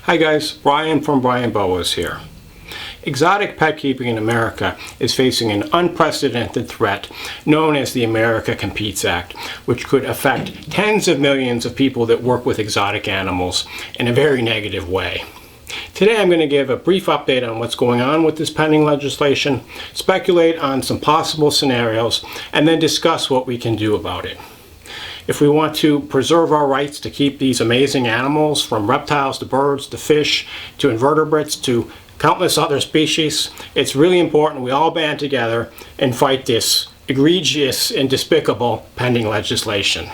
Hi guys, Brian from Boas here. Exotic pet keeping in America is facing an unprecedented threat known as the America Competes Act, which could affect tens of millions of people that work with exotic animals in a very negative way. Today I'm going to give a brief update on what's going on with this pending legislation, speculate on some possible scenarios, and then discuss what we can do about it. If we want to preserve our rights to keep these amazing animals, from reptiles to birds to fish to invertebrates to countless other species, it's really important we all band together and fight this egregious and despicable pending legislation.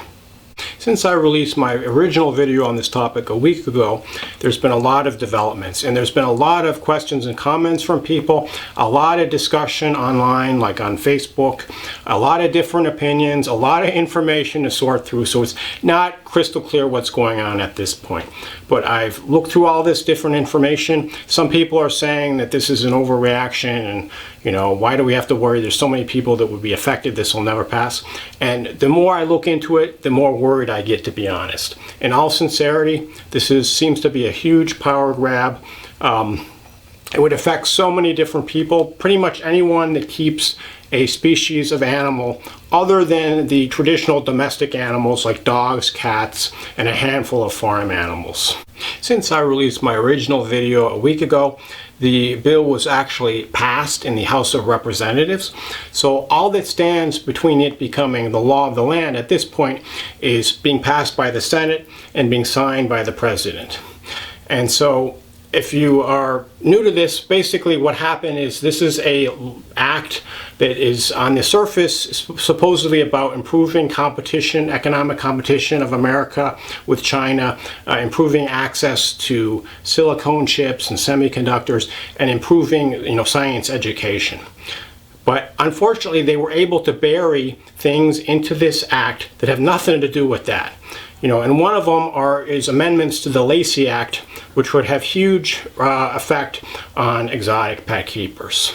Since I released my original video on this topic a week ago, there's been a lot of developments, and there's been a lot of questions and comments from people, a lot of discussion online, like on Facebook, a lot of different opinions, a lot of information to sort through, so it's not crystal clear what's going on at this point. But I've looked through all this different information. Some people are saying that this is an overreaction and, why do we have to worry? There's so many people that would be affected, this will never pass. And the more I look into it, the more worried I get, to be honest. In all sincerity, seems to be a huge power grab. It would affect so many different people, pretty much anyone that keeps a species of animal other than the traditional domestic animals like dogs, cats, and a handful of farm animals. Since I released my original video a week ago, the bill was actually passed in the House of Representatives. So all that stands between it becoming the law of the land at this point is being passed by the Senate and being signed by the President. And so if you are new to this, basically what happened is this is an act that is on the surface supposedly about improving competition, economic competition of America with China, improving access to silicone chips and semiconductors, and improving science education. But unfortunately, they were able to bury things into this act that have nothing to do with that. And one of them is amendments to the Lacey Act, which would have huge effect on exotic pet keepers.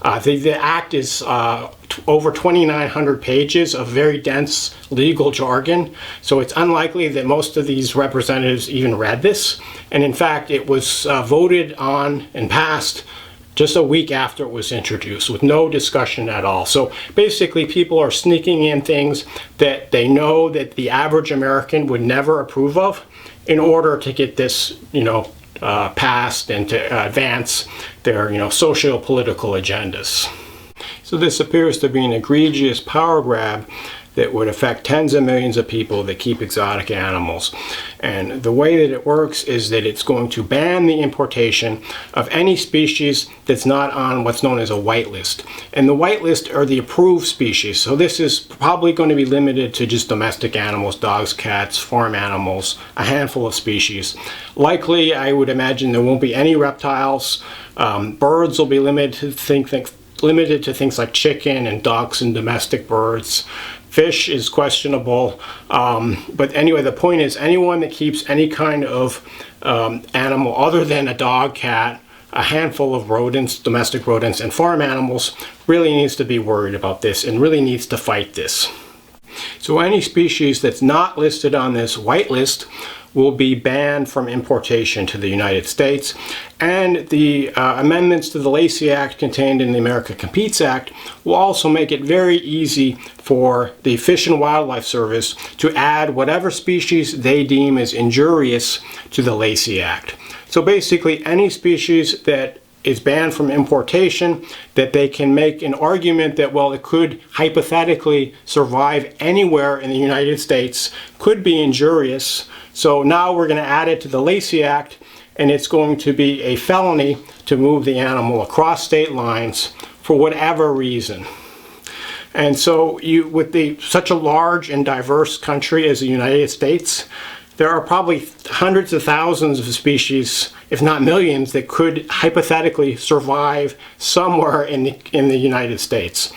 The act is over 2,900 pages of very dense legal jargon, so it's unlikely that most of these representatives even read this. And in fact, it was voted on and passed just a week after it was introduced, with no discussion at all. So basically, people are sneaking in things that they know that the average American would never approve of in order to get this, passed and to advance their, socio-political agendas. So this appears to be an egregious power grab that would affect tens of millions of people that keep exotic animals. And the way that it works is that it's going to ban the importation of any species that's not on what's known as a whitelist. And the whitelist are the approved species. So this is probably going to be limited to just domestic animals, dogs, cats, farm animals, a handful of species. Likely, I would imagine there won't be any reptiles. Birds will be limited to things like chicken and ducks and domestic birds. Fish is questionable, but anyway, the point is anyone that keeps any kind of animal other than a dog, cat, a handful of rodents, domestic rodents, and farm animals really needs to be worried about this and really needs to fight this. So any species that's not listed on this whitelist will be banned from importation to the United States. And the amendments to the Lacey Act contained in the America Competes Act will also make it very easy for the Fish and Wildlife Service to add whatever species they deem as injurious to the Lacey Act. So basically, any species that is banned from importation, that they can make an argument that, well, it could hypothetically survive anywhere in the United States, could be injurious. So now we're going to add it to the Lacey Act, and it's going to be a felony to move the animal across state lines for whatever reason. And so with such a large and diverse country as the United States, there are probably hundreds of thousands of species, if not millions, that could hypothetically survive somewhere in the United States.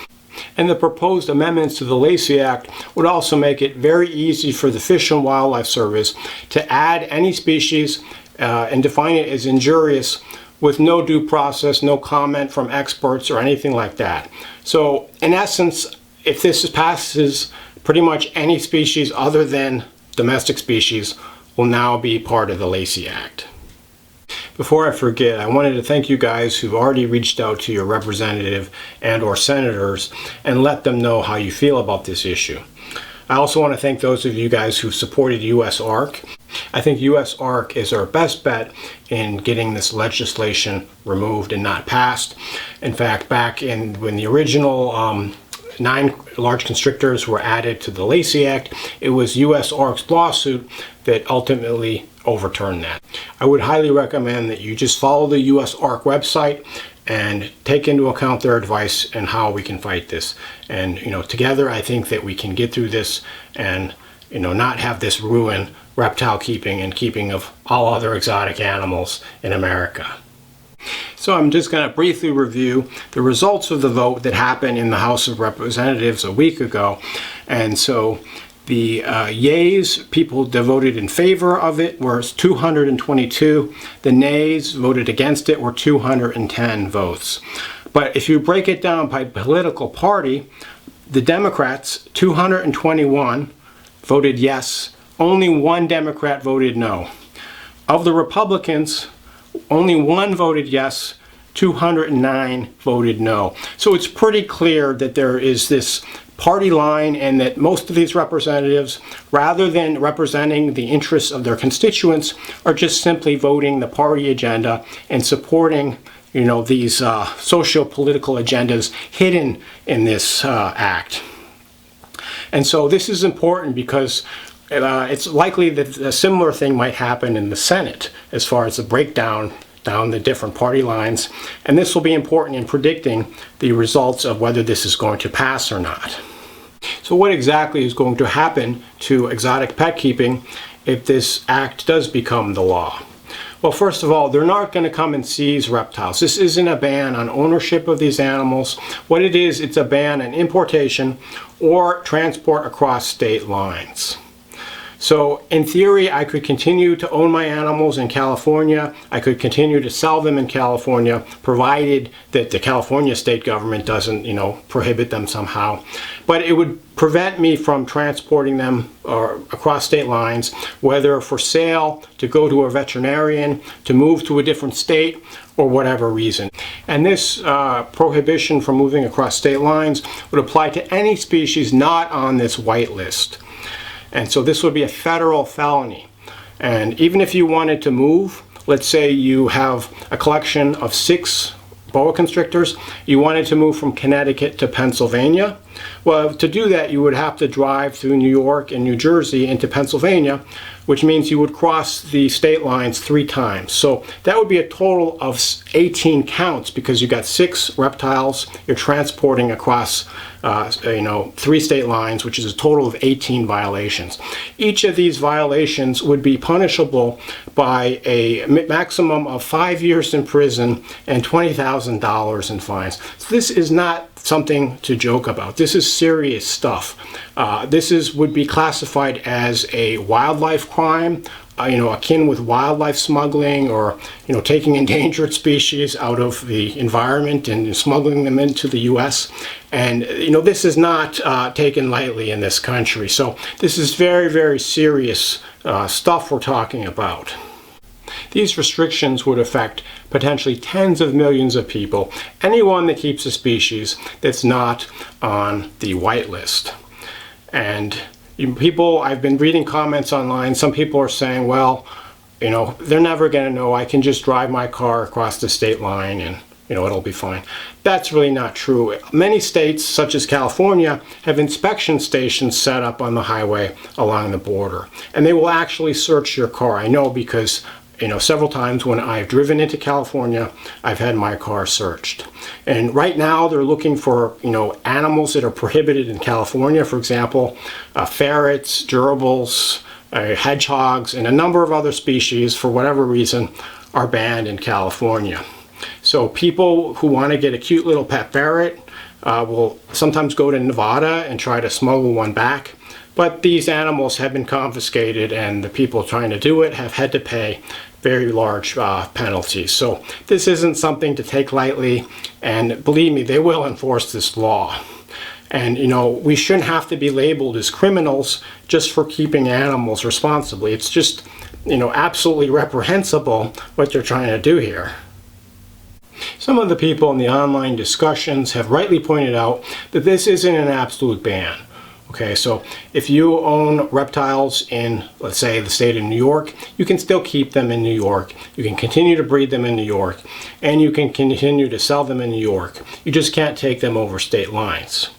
And the proposed amendments to the Lacey Act would also make it very easy for the Fish and Wildlife Service to add any species and define it as injurious with no due process, no comment from experts or anything like that. So in essence, if this passes, pretty much any species other than domestic species will now be part of the Lacey Act. Before I forget, I wanted to thank you guys who've already reached out to your representative and or senators and let them know how you feel about this issue. I also want to thank those of you guys who supported US ARK. I think US ARK is our best bet in getting this legislation removed and not passed. In fact, back when the original 9 large constrictors were added to the Lacey Act, it was US ARK's lawsuit that ultimately overturned that. I would highly recommend that you just follow the US ARK website and take into account their advice and how we can fight this. And together I think that we can get through this and not have this ruin reptile keeping and keeping of all other exotic animals in America. So I'm just going to briefly review the results of the vote that happened in the House of Representatives a week ago. And so the yeas, people that voted in favor of it, were 222. The nays voted against it were 210 votes. But if you break it down by political party, the Democrats, 221, voted yes. Only 1 Democrat voted no. Of the Republicans, only 1 voted yes, 209 voted no. So it's pretty clear that there is this party line and that most of these representatives, rather than representing the interests of their constituents, are just simply voting the party agenda and supporting these socio-political agendas hidden in this act. And so this is important because it's likely that a similar thing might happen in the Senate as far as the breakdown down the different party lines, and this will be important in predicting the results of whether this is going to pass or not. So what exactly is going to happen to exotic pet keeping if this act does become the law? Well, first of all, they're not going to come and seize reptiles. This isn't a ban on ownership of these animals. What it is, it's a ban on importation or transport across state lines. So in theory, I could continue to own my animals in California. I could continue to sell them in California, provided that the California state government doesn't, prohibit them somehow. But it would prevent me from transporting them across state lines, whether for sale, to go to a veterinarian, to move to a different state, or whatever reason. And this prohibition from moving across state lines would apply to any species not on this white list. And so this would be a federal felony. And even if you wanted to move, let's say you have a collection of 6 boa constrictors, you wanted to move from Connecticut to Pennsylvania. Well, to do that, you would have to drive through New York and New Jersey into Pennsylvania, which means you would cross the state lines 3 times. So that would be a total of 18 counts because you got 6 reptiles you're transporting across 3 state lines, which is a total of 18 violations. Each of these violations would be punishable by a maximum of 5 years in prison and $20,000 in fines. So this is not something to joke about. This is serious stuff. This would be classified as a wildlife crime, akin with wildlife smuggling or, taking endangered species out of the environment and smuggling them into the U.S. And, this is not taken lightly in this country. So this is very, very serious stuff we're talking about. These restrictions would affect potentially tens of millions of people, anyone that keeps a species that's not on the white list. And people, I've been reading comments online, some people are saying, well, they're never going to know. I can just drive my car across the state line and, it'll be fine. That's really not true. Many states, such as California, have inspection stations set up on the highway along the border. And they will actually search your car. I know because several times when I've driven into California, I've had my car searched. And right now they're looking for, animals that are prohibited in California. For example, ferrets, gerbils, hedgehogs, and a number of other species, for whatever reason, are banned in California. So people who want to get a cute little pet ferret will sometimes go to Nevada and try to smuggle one back. But these animals have been confiscated and the people trying to do it have had to pay very large penalties. So this isn't something to take lightly, and believe me, they will enforce this law. And we shouldn't have to be labeled as criminals just for keeping animals responsibly. It's just absolutely reprehensible what they're trying to do here. Some of the people in the online discussions have rightly pointed out that this isn't an absolute ban. Okay, so if you own reptiles in, let's say, the state of New York, you can still keep them in New York. You can continue to breed them in New York, and you can continue to sell them in New York. You just can't take them over state lines.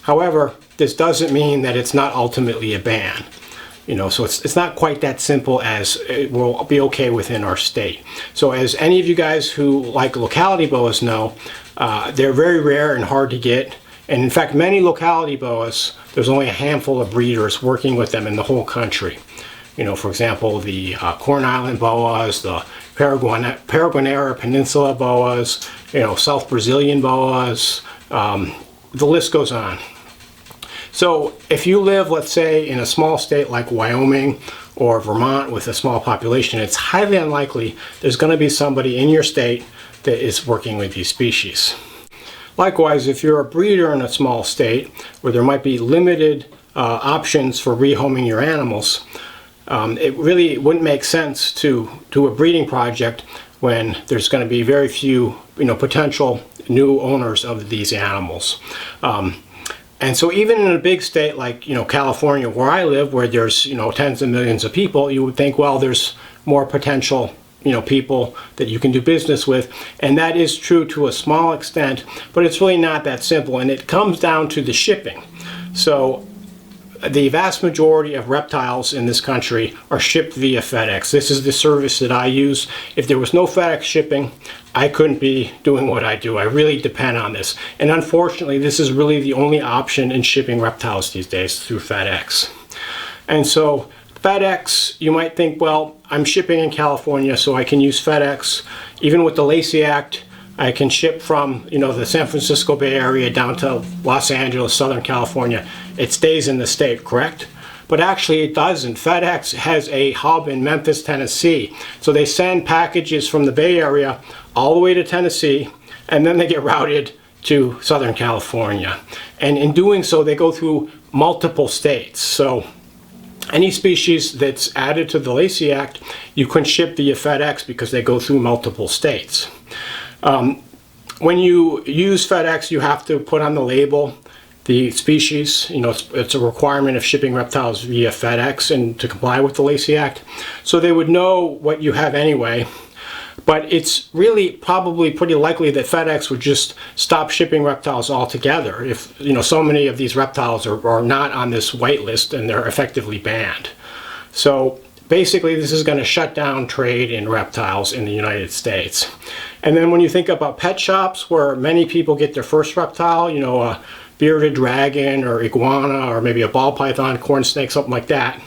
However, this doesn't mean that it's not ultimately a ban. So it's not quite that simple as it will be okay within our state. So as any of you guys who like locality boas know, they're very rare and hard to get. And in fact, many locality boas, there's only a handful of breeders working with them in the whole country. For example, the Corn Island boas, the Paraguanera Peninsula boas, South Brazilian boas, the list goes on. So if you live, let's say, in a small state like Wyoming or Vermont with a small population, it's highly unlikely there's going to be somebody in your state that is working with these species. Likewise, if you're a breeder in a small state where there might be limited options for rehoming your animals, it really wouldn't make sense to do a breeding project when there's going to be very few potential new owners of these animals. And so even in a big state like, California, where I live, where there's, tens of millions of people, you would think, well, there's more potential, people that you can do business with. And that is true to a small extent, but it's really not that simple. And it comes down to the shipping. So the vast majority of reptiles in this country are shipped via FedEx. This is the service that I use. If there was no FedEx shipping, I couldn't be doing what I do. I really depend on this. And unfortunately, this is really the only option in shipping reptiles these days, through FedEx. And so FedEx, you might think, well, I'm shipping in California, so I can use FedEx. Even with the Lacey Act, I can ship from, the San Francisco Bay Area down to Los Angeles, Southern California. It stays in the state, correct? But actually it doesn't. FedEx has a hub in Memphis, Tennessee. So they send packages from the Bay Area all the way to Tennessee, and then they get routed to Southern California. And in doing so, they go through multiple states. So any species that's added to the Lacey Act, you can ship via FedEx because they go through multiple states. When you use FedEx, you have to put on the label the species. It's a requirement of shipping reptiles via FedEx and to comply with the Lacey Act. So they would know what you have anyway. But it's really probably pretty likely that FedEx would just stop shipping reptiles altogether if so many of these reptiles are not on this white list and they're effectively banned. So basically, this is going to shut down trade in reptiles in the United States. And then when you think about pet shops where many people get their first reptile, a bearded dragon or iguana or maybe a ball python, corn snake, something like that,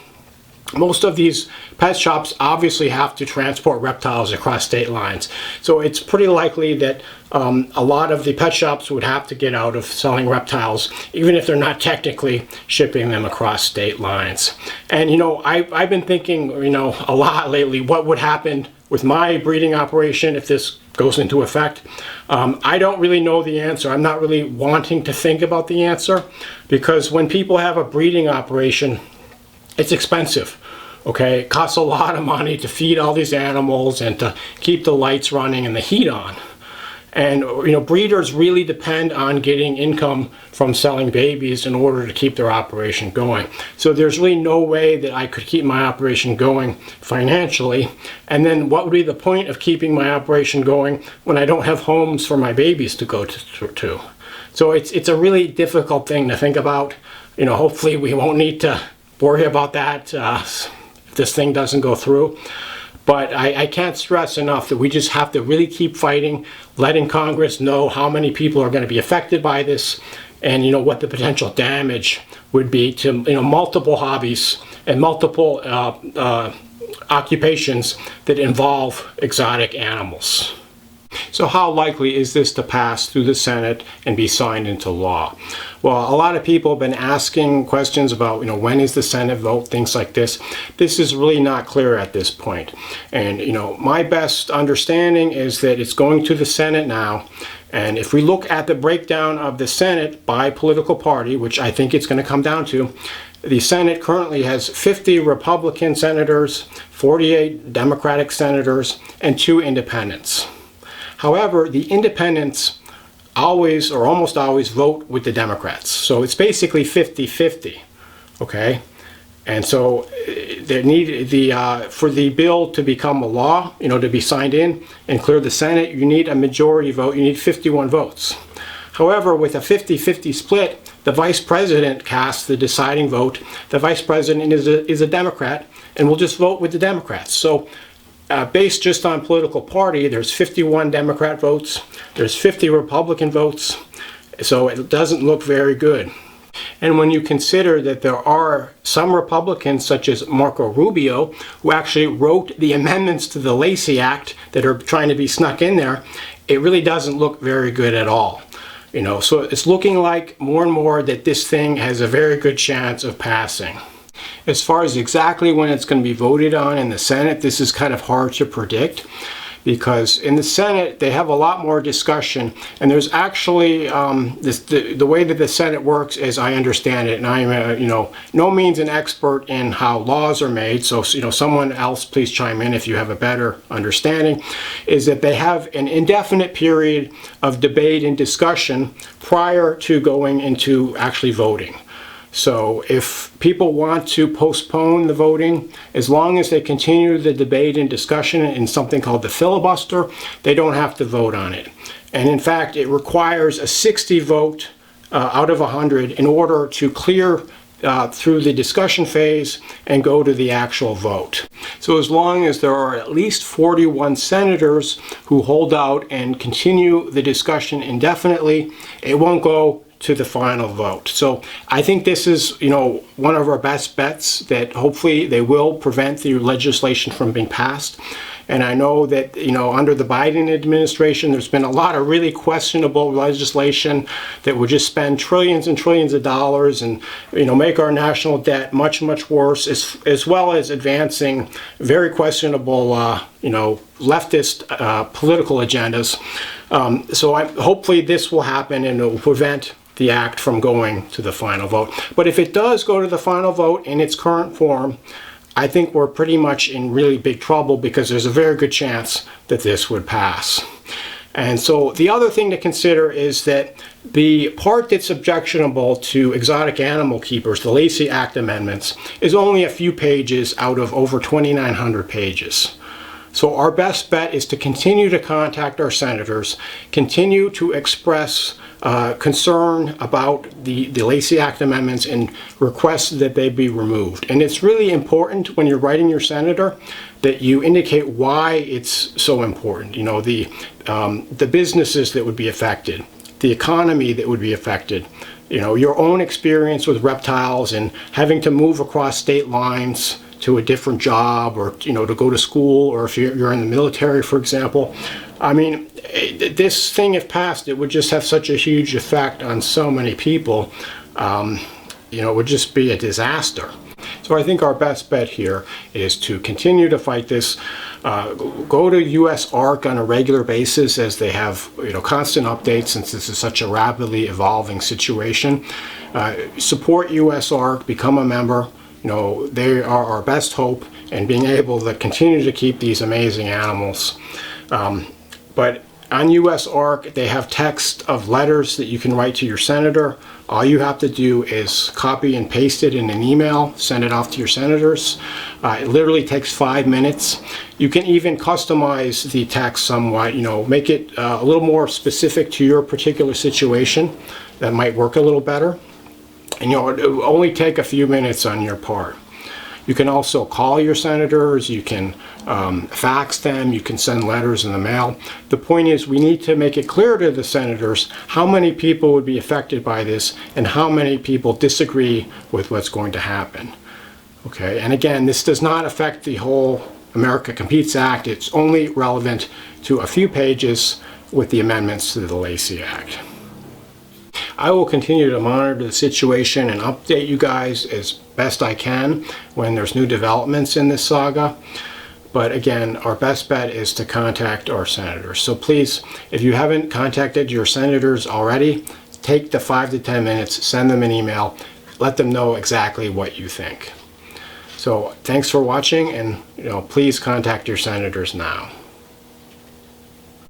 most of these pet shops obviously have to transport reptiles across state lines. So it's pretty likely that a lot of the pet shops would have to get out of selling reptiles, even if they're not technically shipping them across state lines. And I've been thinking a lot lately what would happen with my breeding operation if this goes into effect. I don't really know the answer. I'm not really wanting to think about the answer, because when people have a breeding operation, it's expensive. Okay, it costs a lot of money to feed all these animals and to keep the lights running and the heat on. And breeders really depend on getting income from selling babies in order to keep their operation going. So there's really no way that I could keep my operation going financially. And then what would be the point of keeping my operation going when I don't have homes for my babies to go to? So it's a really difficult thing to think about. Hopefully we won't need to worry about that if this thing doesn't go through. But I can't stress enough that we just have to really keep fighting, letting Congress know how many people are going to be affected by this, and what the potential damage would be to multiple hobbies and multiple occupations that involve exotic animals. So how likely is this to pass through the Senate and be signed into law? Well, a lot of people have been asking questions about, when is the Senate vote, things like this. This is really not clear at this point. And, my best understanding is that it's going to the Senate now. And if we look at the breakdown of the Senate by political party, which I think it's going to come down to, The Senate currently has 50 Republican senators, 48 Democratic senators, and 2 independents. However, the independents always or almost always vote with the Democrats. So it's basically 50-50, okay? And so there need for the bill to become a law, to be signed in and clear the Senate, you need a majority vote, you need 51 votes. However, with a 50-50 split, the vice president casts the deciding vote. The vice president is a Democrat and will just vote with the Democrats. So based just on political party, there's 51 Democrat votes, there's 50 Republican votes, so it doesn't look very good. And when you consider that there are some Republicans, such as Marco Rubio, who actually wrote the amendments to the Lacey Act that are trying to be snuck in there, it really doesn't look very good at all. So it's looking like more and more that this thing has a very good chance of passing. As far as exactly when it's going to be voted on in the Senate, this is kind of hard to predict, because in the Senate they have a lot more discussion, and there's actually the way that the Senate works, as I understand it, and I'm no means an expert in how laws are made, so someone else please chime in if you have a better understanding, is that they have an indefinite period of debate and discussion prior to going into actually voting. So if people want to postpone the voting, as long as they continue the debate and discussion in something called the filibuster, they don't have to vote on it. And in fact, it requires a 60 vote out of 100 in order to clear through the discussion phase and go to the actual vote. So as long as there are at least 41 senators who hold out and continue the discussion indefinitely, it won't go to the final vote. So I think this is, one of our best bets that hopefully they will prevent the legislation from being passed. And I know that, under the Biden administration, there's been a lot of really questionable legislation that would just spend trillions and trillions of dollars and, make our national debt much, much worse, as well as advancing very questionable, leftist political agendas. So hopefully this will happen and it will prevent the act from going to the final vote. But if it does go to the final vote in its current form, I think we're pretty much in really big trouble, because there's a very good chance that this would pass. And so the other thing to consider is that the part that's objectionable to exotic animal keepers, the Lacey Act amendments, is only a few pages out of over 2,900 pages. So our best bet is to continue to contact our senators, continue to express concern about the Lacey Act amendments and request that they be removed. And it's really important when you're writing your senator that you indicate why it's so important. The businesses that would be affected, the economy that would be affected, your own experience with reptiles and having to move across state lines to a different job, or to go to school, or if you're in the military, for example. I mean, this thing, if passed, it would just have such a huge effect on so many people. It would just be a disaster. So I think our best bet here is to continue to fight this. Go to US ARK on a regular basis, as they have constant updates, since this is such a rapidly evolving situation. Support US ARK, become a member. They are our best hope in being able to continue to keep these amazing animals. But on US ARK, they have text of letters that you can write to your senator. All you have to do is copy and paste it in an email, send it off to your senators. It literally takes 5 minutes. You can even customize the text somewhat, make it a little more specific to your particular situation. That might work a little better. And it will only take a few minutes on your part. You can also call your senators, you can fax them, you can send letters in the mail. The point is, we need to make it clear to the senators how many people would be affected by this and how many people disagree with what's going to happen. Okay, and again, this does not affect the whole America Competes Act. It's only relevant to a few pages with the amendments to the Lacey Act. I will continue to monitor the situation and update you guys as best I can when there's new developments in this saga. But again, our best bet is to contact our senators. So please, if you haven't contacted your senators already, take the 5 to 10 minutes, send them an email. let them know exactly what you think. So thanks for watching, and please contact your senators now.